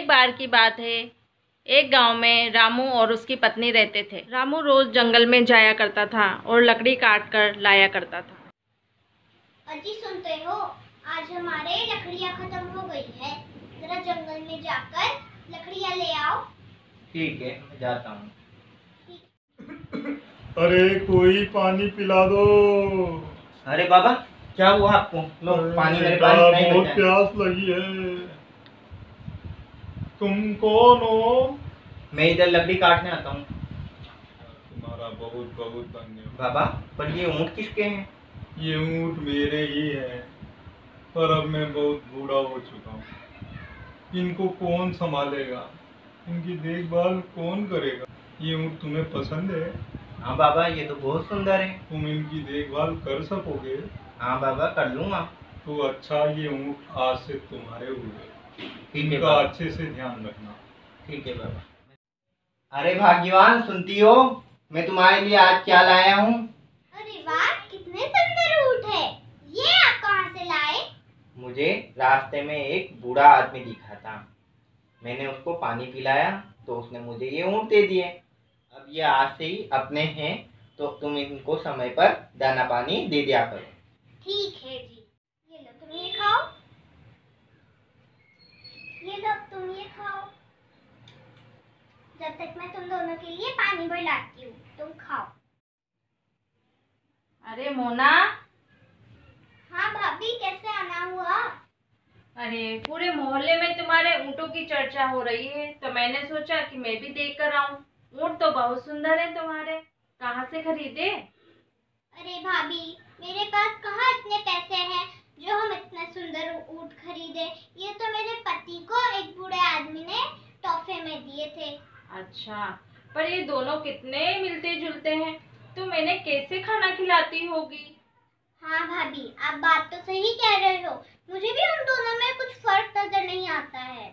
एक बार की बात है, एक गांव में रामू और उसकी पत्नी रहते थे। रामू रोज जंगल में जाया करता था और लकड़ी काट कर लाया करता था। अजी सुनते हो, आज हमारे लकड़ियाँ खत्म हो गई है, जरा जंगल में जाकर लकड़ियाँ ले आओ। ठीक है, मैं जाता हूँ। अरे कोई पानी पिला दो। अरे बाबा, क्या हुआ आपको? लो पानी, मेरे पास नहीं बहुत बचा है। प्यास लगी है। तुम कौन हो? मैं इधर लकड़ी काटने आता हूँ। तुम्हारा बहुत बहुत धन्यवाद। बाबा, पर ये ऊँट किसके हैं? ये ऊँट मेरे ही है, पर अब मैं बहुत बूढ़ा हो चुका हूँ। इनको कौन संभालेगा? इनकी देखभाल कौन करेगा? ये ऊँट तुम्हें पसंद है? हाँ बाबा, ये तो बहुत सुंदर है। तुम इनकी देखभाल कर सकोगे? हाँ बाबा, कर लूँगा। तो अच्छा, ये ऊँट आज से तुम्हारे हुए। ठीक है इनका बाबा। अच्छे से ध्यान रखना। ठीक है बाबा। अरे भाग्यवान, सुनती हो? मैं तुम्हारे लिए आज क्या लाया हूँ? अरे वाह, कितने सुंदर ऊँट है। ये आप कहाँ से लाए? मुझे रास्ते में एक बूढ़ा आदमी दिखा था। मैंने उसको पानी पिलाया तो उसने मुझे ये ऊँट दे दिए। अब ये आज से ही अपने हैं, तो तुम इनको समय पर दाना पानी दे दिया करो। ठीक है जी, ये लो तुम ये खाओ। ये लो तुम ये खाओ। जब तक मैं तुम दोनों के लिए पानी भर लाती हूँ, तुम खाओ। अरे मोना, हाँ भाभी, कैसे आना हुआ? अरे पूरे मोहल्ले में तुम्हारे ऊँटों की चर्चा हो रही है, तो मैंने सोचा कि मैं भी देख कर आऊं। ऊँट तो बहुत सुंदर है तुम्हारे, कहाँ से खरीदे? अरे भाभी, मेरे पास कहाँ इतने पैसे हैं जो हम इतना सुंदर ऊँट खरीदे। ये तो मेरे पति को एक बूढ़े आदमी ने तोहफे में दिए थे। अच्छा, पर ये दोनों कितने मिलते जुलते हैं, तुम इन्हें कैसे खाना खिलाती होगी? हाँ भाभी, आप बात तो सही कह रहे हो, मुझे भी उन दोनों में कुछ फर्क नजर नहीं आता है।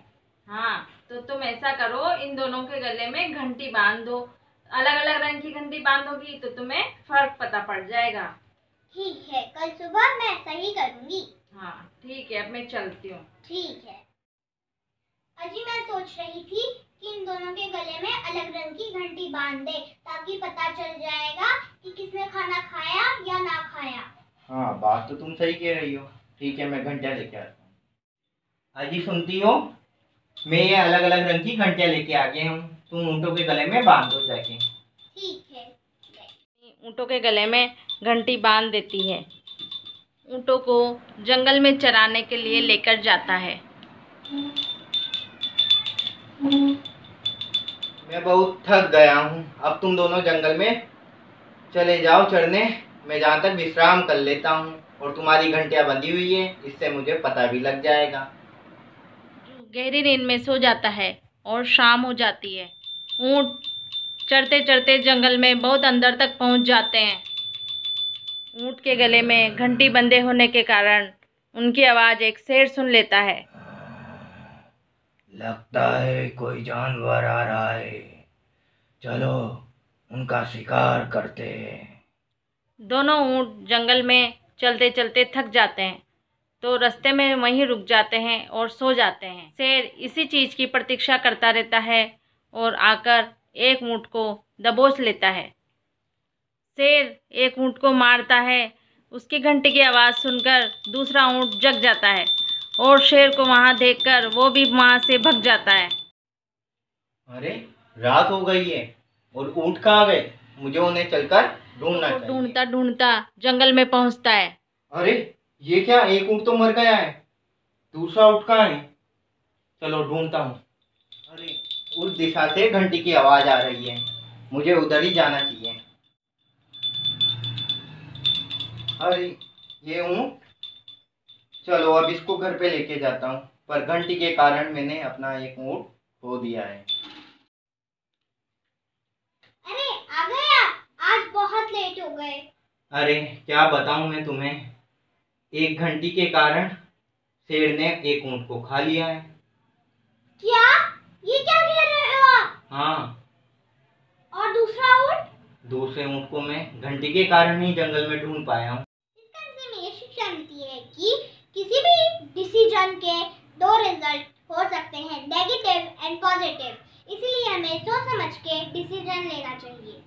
हाँ, तो तुम ऐसा करो, इन दोनों के गले में घंटी बांध दो। अलग अलग रंग की घंटी बांधोगी तो तुम्हें फर्क पता पड़ जाएगा। ठीक है, कल सुबह मैं ऐसा ही करूँगी। हाँ ठीक है, अब मैं चलती हूँ। ठीक है। अजी, मैं सोच रही थी कि इन दोनों के गले में अलग रंग की घंटी बांध दे, ताकि पता चल जाएगा कि किसने खाना खाया या ना खाया। हाँ, बात तो तुम सही कह रही हो। ठीक है, मैं घंटियाँ लेके आता हूँ। अजी सुनती हो? मैं ये अलग अलग रंग की घंटियाँ लेके आ गया हूँ, तुम ऊँटों के गले में बांध दो जाके। ठीक है। ऊँटों के गले में घंटी बांध देती है। ऊँटों को जंगल में चराने के लिए लेकर जाता है। मैं बहुत थक गया हूँ, अब तुम दोनों जंगल में चले जाओ चढ़ने। मैं जहाँ तक विश्राम कर लेता हूँ, और तुम्हारी घंटियाँ बंधी हुई है, इससे मुझे पता भी लग जाएगा। गहरी नींद में सो जाता है और शाम हो जाती है। ऊँट चढ़ते चढ़ते जंगल में बहुत अंदर तक पहुँच जाते हैं। ऊँट के गले में घंटी बंधे होने के कारण उनकी आवाज़ एक शेर सुन लेता है। लगता है कोई जानवर आ रहा है, चलो उनका शिकार करते हैं। दोनों ऊँट जंगल में चलते चलते थक जाते हैं, तो रास्ते में वहीं रुक जाते हैं और सो जाते हैं। शेर इसी चीज़ की प्रतीक्षा करता रहता है और आकर एक ऊँट को दबोच लेता है। शेर एक ऊँट को मारता है। उसकी घंटी की आवाज़ सुनकर दूसरा ऊँट जग जाता है और शेर को वहाँ देखकर वो भी वहाँ से भग जाता है। अरे, रात हो गई है और ऊँट कहाँ गए? मुझे उन्हें चलकर ढूंढना चाहिए। ढूंढता ढूंढता जंगल में पहुँचता है। अरे, ये क्या, एक ऊँट तो मर गया है, दूसरा ऊँट कहाँ है? चलो ढूंढता हूँ। अरे, उस दिशा से घंटी की आवाज़ आ रही है, मुझे उधर ही जाना चाहिए। अरे, ये ऊँट, चलो अब इसको घर पे लेके जाता हूँ, पर घंटी के कारण मैंने अपना एक ऊँट खो दिया है। अरे, आ गया, आज बहुत लेट हो गए। अरे, क्या बताऊँ मैं तुम्हें, एक घंटी के कारण शेर ने एक ऊँट को खा लिया है। क्या? ये क्या कह रहे हो आप? हाँ, और दूसरा ऊँट? दूसरे ऊँट को मैं घंटी के कारण ही जंगल में ढूंढ पाया हूँ। इसका हमसे ये शिक्षा मिलती है कि किसी भी डिसीजन के दो रिजल्ट हो सकते हैं, नेगेटिव एंड पॉजिटिव। इसीलिए हमें सोच समझ के डिसीजन लेना चाहिए।